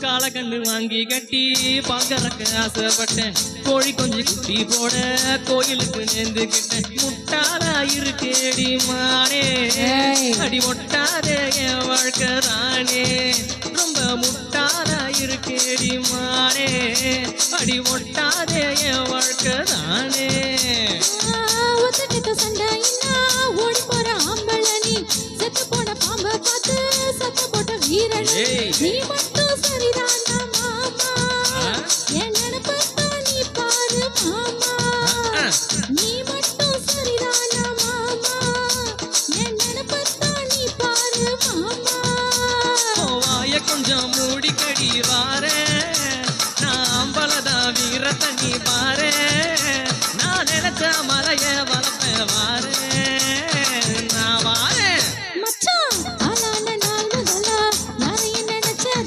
காலக்கண்ணு வாங்கி கட்டி பாக்கறக்கு ஆசைப்பட்டேன். கோழி கொஞ்சி குட்டி போட கோயிலுக்கு நேர்ந்துக்கிட்டேன். முட்டாளா இருக்கேடி மானே, அடி ஒட்டாதே என் வாழ்க்கை தானே. ரொம்ப முட்டாளா இருக்கேடி மானே, அடி ஒட்டாதே என் வாழ்க்கை தானே. ஓடி போற ஆம்பள நீ, செத்து போன பாம்ப பார்த்து சத்த போட்ட வீரன் நீ. மட்டும் சரிதானா மாமா, என் நினைப்பத்தான் நீ பாரு மாமா. நீ மட்டும் சரிதானா மாமா, என் நினைப்பத்தான் நீ பாரு மாமா. வாய கொஞ்சம் மூடிக்கடி வாரே, நான் அம்பலதா வீரத்தை நீ பாரு.